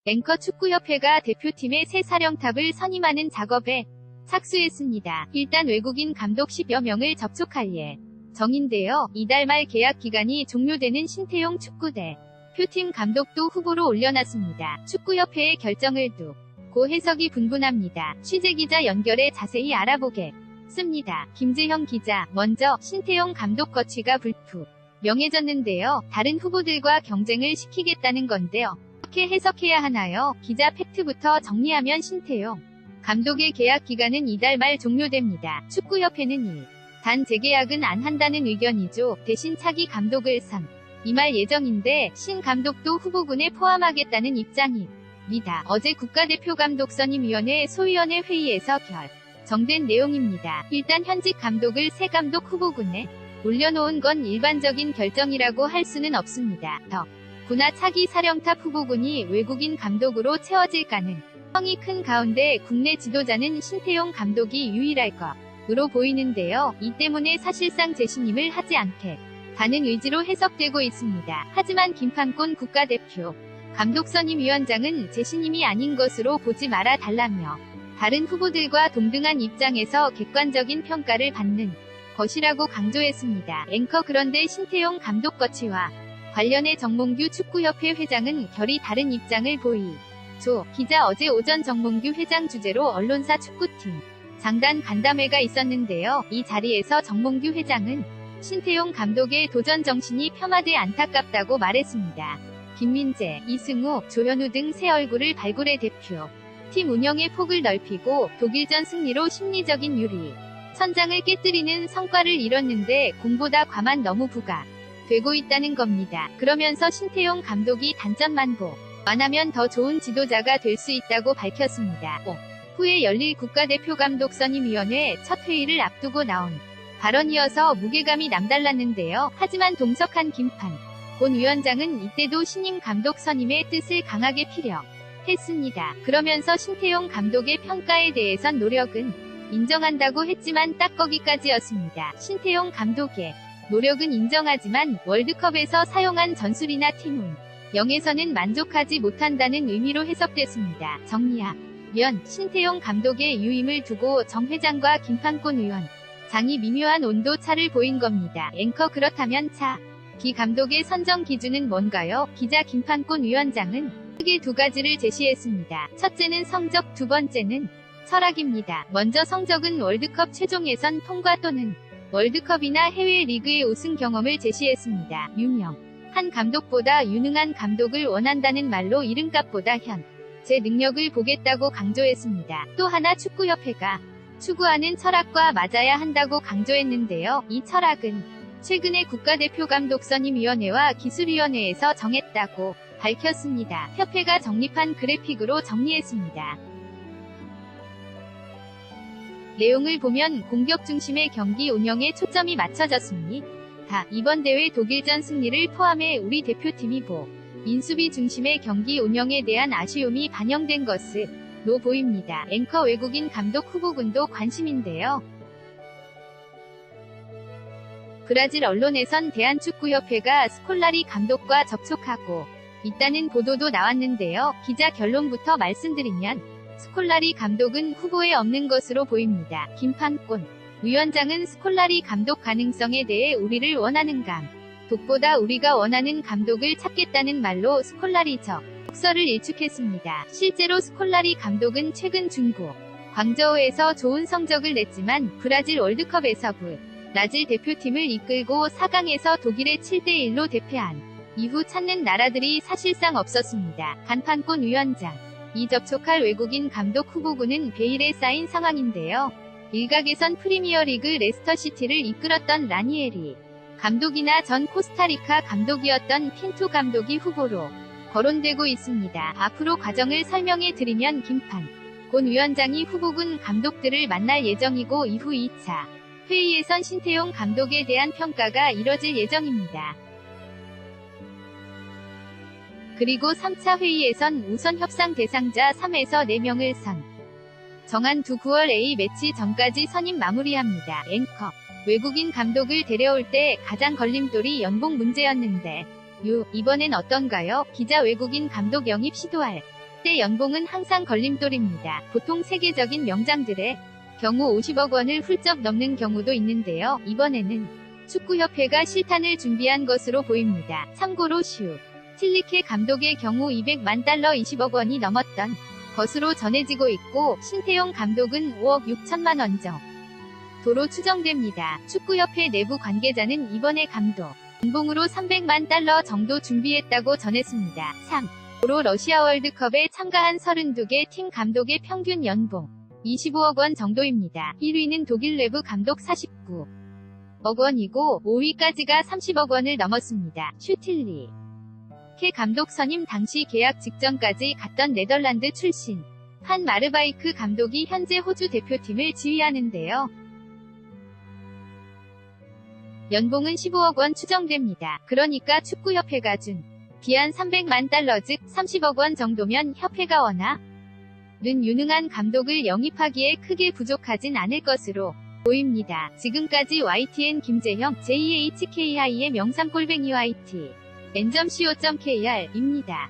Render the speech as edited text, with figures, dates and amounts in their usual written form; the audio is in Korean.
앵커 축구협회가 대표팀의 새 사령탑을 선임하는 작업에 착수했습니다. 일단 외국인 감독 10여 명을 접촉할 예정인데요. 이달 말 계약 기간이 종료되는 신태용 축구대표팀 감독도 후보로 올려놨습니다. 축구협회의 결정을 두고 해석이 분분합니다. 취재기자 연결해 자세히 알아보겠습니다. 김재형 기자, 먼저 신태용 감독 거취가 불투명해졌는데요. 다른 후보들과 경쟁을 시키겠다는 건데요. 어떻게 해석해야 하나요? 기자 팩트부터 정리하면 신태용 감독의 계약 기간은 이달 말 종료됩니다. 축구협회는 단 재계약은 안 한다는 의견이죠. 대신 차기 감독을 임할 예정인데 신 감독도 후보군에 포함하겠다는 입장입니다. 어제 국가대표 감독선임위원회 소위원회 회의에서 결정된 내용입니다. 일단 현직 감독을 새 감독 후보군에 올려놓은 건 일반적인 결정이라고 할 수는 없습니다. 더구나 차기 사령탑 후보군이 외국인 감독으로 채워질 가능성이 큰 가운데 국내 지도자는 신태용 감독이 유일할 것으로 보이는데요. 이 때문에 사실상 재신임을 하지 않겠다는 의지로 해석되고 있습니다. 하지만 김판곤 국가대표 감독선임위원장은 재신임이 아닌 것으로 보지 말아 달라며 다른 후보들과 동등한 입장에서 객관적인 평가를 받는 것이라고 강조했습니다. 앵커 그런데 신태용 감독 거취와 관련해 정몽규 축구협회 회장은 결이 다른 입장을 보이죠. 기자 어제 오전 정몽규 회장 주재로 언론사 축구팀 장단 간담회가 있었는데요. 이 자리에서 정몽규 회장은 신태용 감독의 도전 정신이 폄하돼 안타깝다고 말했습니다. 김민재, 이승우, 조현우 등 새 얼굴을 발굴해 대표 팀 운영의 폭을 넓히고 독일전 승리로 심리적인 유리 선장을 깨뜨리는 성과를 이뤘는데 공보다 과만 너무 부각되고 있다는 겁니다. 그러면서 신태용 감독이 단점만 보완하면 더 좋은 지도자가 될 수 있다고 밝혔습니다. 후에 열릴 국가대표 감독선임위원회 첫 회의를 앞두고 나온 발언이어서 무게감이 남달랐는데요. 하지만 동석한 김판곤 위원장은 이때도 신임 감독 선임의 뜻을 강하게 피력했습니다. 그러면서 신태용 감독의 평가에 대해선 노력은 인정한다고 했지만 딱 거기까지였습니다. 신태용 감독의 노력은 인정하지만 월드컵에서 사용한 전술이나 팀 운영에서는 만족하지 못한다는 의미로 해석됐습니다. 정리하면 신태용 감독의 유임을 두고 정 회장과 김판곤 위원장이 미묘한 온도 차를 보인 겁니다. 앵커 그렇다면 차기 감독의 선정 기준은 뭔가요? 기자 김판곤 위원장은 크게 두 가지를 제시했습니다. 첫째는 성적, 두 번째는 철학입니다. 먼저 성적은 월드컵 최종 예선 통과 또는 월드컵이나 해외 리그의 우승 경험을 제시했습니다. 유명한 감독보다 유능한 감독을 원한다는 말로 이름값보다 현재 능력을 보겠다고 강조했습니다. 또 하나 축구협회가 추구하는 철학과 맞아야 한다고 강조했는데요. 이 철학은 최근에 국가대표 감독선임위원회와 기술위원회에서 정했다고 밝혔습니다. 협회가 정립한 그래픽으로 정리했습니다. 내용을 보면 공격 중심의 경기 운영에 초점이 맞춰졌습니다. 이번 대회 독일전 승리를 포함해 우리 대표팀이 인수비 중심의 경기 운영에 대한 아쉬움이 반영된 것으로 보입니다. 앵커 외국인 감독 후보군도 관심인데요. 브라질 언론에선 대한축구협회가 스콜라리 감독과 접촉하고 있다는 보도도 나왔는데요. 기자 결론부터 말씀드리면 스콜라리 감독은 후보에 없는 것으로 보입니다. 김판곤 위원장은 스콜라리 감독 가능성에 대해 우리를 원하는 감독보다 우리가 원하는 감독을 찾겠다는 말로 스콜라리 적설을 일축했습니다. 실제로 스콜라리 감독은 최근 중국 광저우에서 좋은 성적을 냈지만 브라질 월드컵에서 브라질 대표팀을 이끌고 4강에서 독일의 7대1로 대패한 이후 찾는 나라들이 사실상 없었습니다. 김판곤 위원장 이 접촉할 외국인 감독 후보군은 베일에 쌓인 상황인데요. 일각에선 프리미어리그 레스터시티를 이끌었던 라니에리 감독이나 전 코스타리카 감독이었던 핀투 감독이 후보로 거론되고 있습니다. 앞으로 과정을 설명해 드리면 김판곤 위원장이 후보군 감독들을 만날 예정이고 이후 2차 회의에선 신태용 감독에 대한 평가가 이뤄질 예정입니다. 그리고 3차 회의에선 우선 협상 대상자 3에서 4명을 정한 두 9월 A매치 전까지 선임 마무리합니다. 앵커 외국인 감독을 데려올 때 가장 걸림돌이 연봉 문제였는데 이번엔 어떤가요? 기자 외국인 감독 영입 시도할 때 연봉은 항상 걸림돌입니다. 보통 세계적인 명장들의 경우 50억 원을 훌쩍 넘는 경우도 있는데요. 이번에는 축구협회가 실탄을 준비한 것으로 보입니다. 참고로 슈 틸리케 감독의 경우 200만 달러 20억 원이 넘었던 것으로 전해지고 있고, 신태용 감독은 5억 6천만 원 정도로 추정됩니다. 축구협회 내부 관계자는 이번에 감독 연봉으로 300만 달러 정도 준비했다고 전했습니다. 3. 러시아 월드컵에 참가한 32개 팀 감독의 평균 연봉 25억 원 정도입니다. 1위는 독일 레브 감독 49억 원이고 5위까지가 30억 원을 넘었습니다. 슈틸리 케 감독 선임 당시 계약 직전까지 갔던 네덜란드 출신 판 마르바이크 감독이 현재 호주 대표팀을 지휘하는데요. 연봉은 15억 원 추정됩니다. 그러니까 축구협회가 준 비한 300만 달러 즉 30억 원 정도면 협회가 워낙 유능한 감독을 영입하기에 크게 부족하진 않을 것으로 보입니다. 지금까지 YTN 김재형 JHKI의 명상골뱅이 YT n.co.kr입니다.